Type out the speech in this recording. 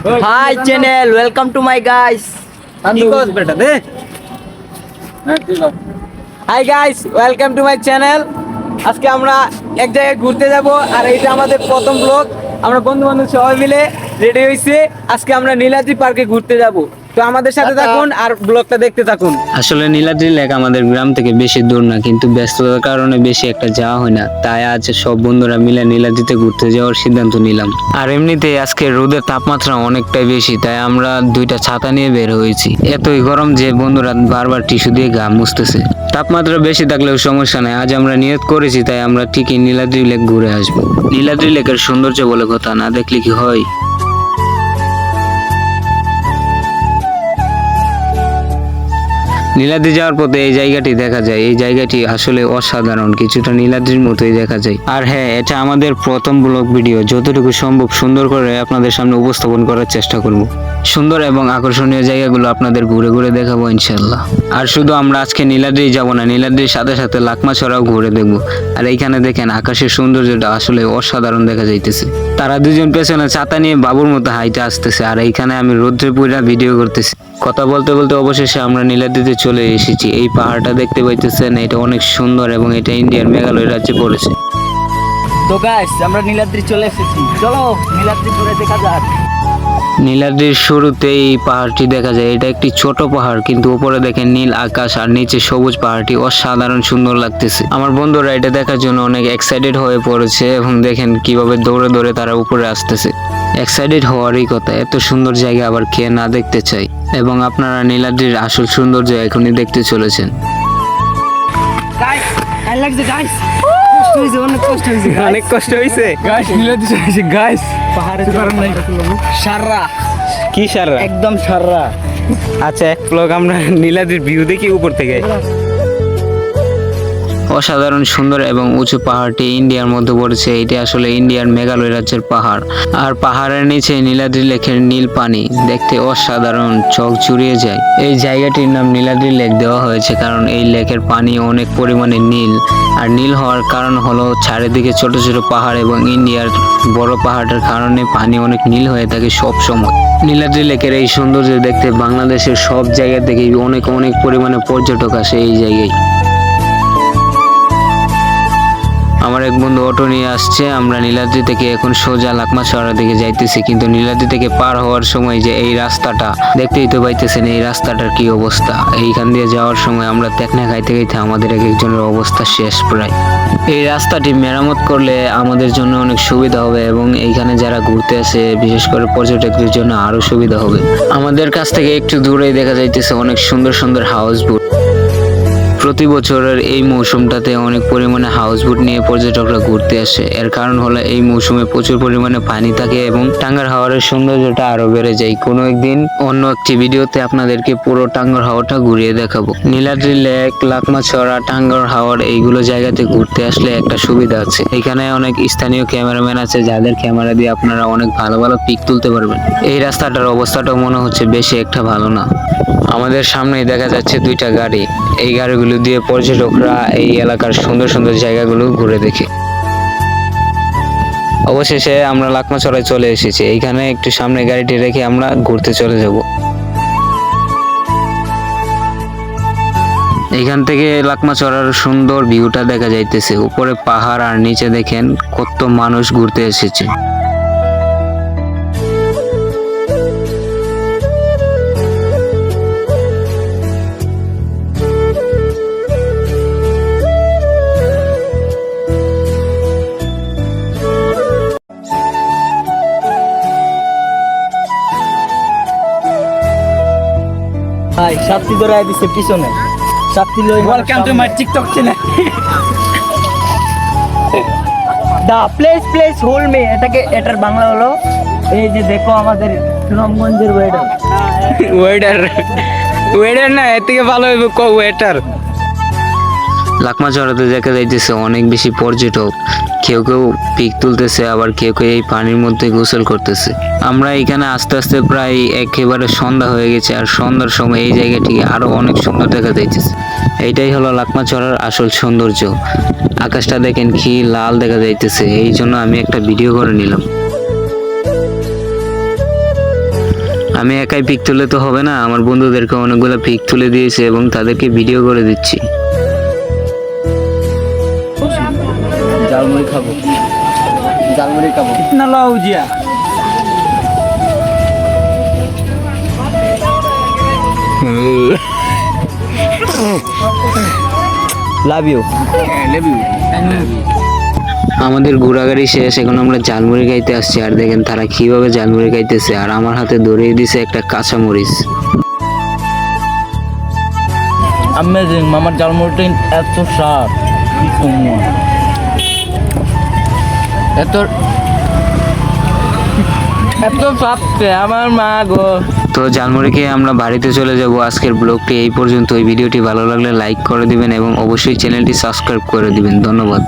Hi channel, welcome to my guys. Hi guys, welcome to my channel. আজকে আমরা এক জায়গায় ঘুরতে যাব আর এটা আমাদের প্রথম ব্লগ। আমরা বন্ধু বান্ধব সবাই মিলে রেডি হয়েছি। আজকে আমরা নীলাদ্রি পার্কে ঘুরতে যাব। তো আমাদের সাথে থাকুন আর ব্লগটা দেখতে থাকুন। আসলে নীলাদ্রি লেক আমাদের গ্রাম থেকে বেশি দূর না, কিন্তু ব্যস্ততার কারণে বেশি একটা যাওয়া হয় না। তাই আজ সব বন্ধুরা মিলে নীলাদ্রিতে ঘুরতে যাওয়ার সিদ্ধান্ত নিলাম। আর এমনিতেই আজকে রোদের তাপমাত্রা অনেকটাই বেশি, তাই আমরা দুইটা ছাতা নিয়ে বের হয়েছি। এতই গরম যে বন্ধুরা বারবার টিস্যু দিয়ে গা মুছতেছে। তাপমাত্রা বেশি থাকলেও সমস্যা নাই, আজ আমরা নিয়ত করেছি, তাই আমরা ঠিকই নীলাদ্রি লেক ঘুরে আসবো। নীলাদ্রি লেকের সৌন্দর্য বলে কথা, না দেখলে কি হয়। নীলাদ্রি যাওয়ার পথে এই জায়গাটি দেখা যায়। এই জায়গাটি আসলে অসাধারণ, কিছুটা নীলাদ্রির মতোই দেখা যায়। আর হ্যাঁ, এটা আমাদের প্রথম ব্লগ ভিডিও। যতটুকু সম্ভব সুন্দর করে আপনাদের সামনে উপস্থাপন করার চেষ্টা করব। সুন্দর এবং আকর্ষণীয় জায়গাগুলো আপনাদের ঘুরে ঘুরে দেখাবো ইনশাল্লাহ। আর শুধু আমরা আজকে নীলাদ্রি যাব না, নীলাদ্রির সাথে সাথে লাকমাছড়াও ঘুরে দেখবো। আর এইখানে দেখেন আকাশের সৌন্দর্যটা আসলে অসাধারণ দেখা যাইতেছে। তারা দুজন পেছনে ছাতা নিয়ে বাবুর মতো হাইটে আসতেছে, আর এইখানে আমি রৌদ্রে পুরা ভিডিও করতেছি। কথা বলতে বলতে অবশেষে আমরা নীলাদ্রিতে চলে এসেছি। এই পাহাড়টা দেখতে পাইতেছেন, এটা অনেক সুন্দর এবং এটা ইন্ডিয়ার মেঘালয় রাজ্যে পড়েছে। তো গাইস, আমরা নীলাদ্রি চলে এসেছি। চলো নীলাদ্রি ঘুরে দেখা যাক। নীলাদ্রির শুরুতে এই পাহাড়টি দেখা যায়। এটা একটি ছোট পাহাড়, কিন্তু উপরে দেখেন নীল আকাশ আর নিচে সবুজ। পাহাড়টি অসাধারণ সুন্দর লাগতেছে। আমার বন্ধুরা এটা দেখার জন্য অনেক এক্সাইটেড হয়ে পড়েছে এবং দেখেন কিভাবে দৌড়ে দৌড়ে তারা উপরে আসতেছে। এক্সাইটেড হওয়ারই কথা, এত সুন্দর জায়গা আবার কে না দেখতে চাই। এবং আপনারা নীলাদ্রির আসল সৌন্দর্য এখনই দেখতে চলেছেন। Guys, I like the guys. অনেক কষ্ট হয়েছে গাইস নীলাদ্রি চলে এসেছি গাইস। পাহাড়ে কারণ নাই সাররা কি সাররা? একদম সাররা। আচ্ছা, এক ব্লগ আমরা নীলাদ্রির ভিউ দেখি উপর থেকে। অসাধারণ সুন্দর এবং উঁচু পাহাড়টি ইন্ডিয়ার মধ্যে পড়েছে। এটি আসলে ইন্ডিয়ার মেঘালয় রাজ্যের পাহাড়। আর পাহাড়ের নিচে নীলাদ্রি লেকের নীল পানি দেখতে অসাধারণ, চোখ জুড়িয়ে যায়। এই জায়গাটির নাম নীলাদ্রি লেক দেওয়া হয়েছে কারণ এই লেকের পানি অনেক পরিমাণে নীল। আর নীল হওয়ার কারণ হলো চারিদিকে ছোট ছোট পাহাড় এবং ইন্ডিয়ার বড় পাহাড়ের কারণে পানি অনেক নীল হয়ে থাকে সব সময়। নীলাদ্রি লেকের এই সৌন্দর্য দেখতে বাংলাদেশের সব জায়গা থেকে অনেক অনেক পরিমাণে পর্যটক আসে এই জায়গায়। আমার এক বন্ধু অটো নিয়ে আসছে। আমরা নীলাদ্রি থেকে এখন সোজা লাকমাছড়ার দিকে যাইতেছি, কিন্তু নীলাদ্রি থেকে পার হওয়ার সময় যে এই রাস্তাটা দেখতেই তো পাইতেছেন, এই রাস্তাটার কি অবস্থা। এইখান দিয়ে যাওয়ার সময় আমরা টেকনা খাইতে খাইতে আমাদের এক একজনের অবস্থা শেষ প্রায়। এই রাস্তাটি মেরামত করলে আমাদের জন্য অনেক সুবিধা হবে এবং এইখানে যারা ঘুরতে আসে বিশেষ করে পর্যটকদের জন্য আরো সুবিধা হবে। আমাদের কাছ থেকে একটু দূরেই দেখা যাইতেছে অনেক সুন্দর সুন্দর হাউস বোট। প্রতি বছরের এই মৌসুমটাতে অনেক পরিমাণে হাউসবোট নিয়ে পর্যটকরা ঘুরতে আসে। এর কারণ হলো এই মৌসুমে প্রচুর পরিমাণে পানি থাকে এবং টাঙ্গার হাওরের সৌন্দর্যটা আরো বেড়ে যায়। কোনো একদিন অন্য একটি ভিডিওতে আপনাদেরকে পুরো টাঙ্গার হাওরটা ঘুরিয়ে দেখাবো। নীলাদ্রি লেক, লাকমাছড়া, টাঙ্গার হাওর এইগুলো জায়গাতে ঘুরতে আসলে একটা সুবিধা আছে, এখানে অনেক স্থানীয় ক্যামেরাম্যান আছে যাদের ক্যামেরা দিয়ে আপনারা অনেক ভালো ভালো পিক তুলতে পারবেন। এই রাস্তাটার অবস্থাটাও মনে হচ্ছে বেশি একটা ভালো না। আমাদের সামনেই দেখা যাচ্ছে দুইটা গাড়ি। এই গাড়িগুলো দিয়ে পর্যটকরা এই এলাকার সুন্দর সুন্দর জায়গাগুলো ঘুরে দেখে। অবশেষে আমরা লাকমাছড়ায় চলে এসেছি। এইখানে একটু সামনে গাড়িটি রেখে আমরা ঘুরতে চলে যাব। এইখান থেকে লাকমাছড়ার সুন্দর ভিউটা দেখা যাইতেছে। উপরে পাহাড় আর নিচে দেখেন কত মানুষ ঘুরতে এসেছে। ভাই সাতটি ধরে দিছে পিছনে। সাতটি লই welcome to my TikTok channel. The place whole may. এটার বাংলা হলো এই যে দেখো আমাদের সুনামগঞ্জের ওয়েদার। ওয়েদার না, এর থেকে ভালো হইব ওয়েটার। লাকমাছড়াতে দেখা যাইতেছে অনেক বেশি পর্যটক। কেউ কেউ পিক তুলতেছে, আবার কেউ কেউ এই পানির মধ্যে গোসল করতেছে। আমরা এখানে আস্তে আস্তে প্রায় একেবারে সন্ধ্যা হয়ে গেছে, আর সন্ধ্যার সময় এই জায়গাটি আরো অনেক সুন্দর দেখা যাইতেছে। এইটাই হলো লাকমাছড়ার আসল সৌন্দর্য। আকাশটা দেখেন কি লাল দেখা যাইতেছে, এই জন্য আমি একটা ভিডিও করে নিলাম। আমি একাই পিক তুলে তো হবে না, আমার বন্ধুদেরকে অনেকগুলো পিক তুলে দিয়েছে এবং তাদেরকে ভিডিও করে দিচ্ছি। জালমুড়ি খাবো, জালমুড়ি খাবো। कितना लाओ जिया লাভ ইউ। আমাদের ঘোরাঘুরি শেষ, এখন আমরা ঝালমুড়ি খাইতে আসছি। আর দেখেন তারা কিভাবে ঝালমুড়ি খাইতেছে, আর আমার হাতে ধরিয়ে দিছে একটা কাঁচা মরিচ। अमेजिंग মামার জালমুড়িটা এত স্বাদ এত এত স্বাদ আমার মা গো। তো ঝালমুড়ি খেয়ে আমরা বাড়িতে চলে যাব। আজকের ব্লগটি এই পর্যন্ত। এই ভিডিওটি ভালো লাগলে লাইক করে দিবেন এবং অবশ্যই চ্যানেলটি সাবস্ক্রাইব করে দিবেন। ধন্যবাদ।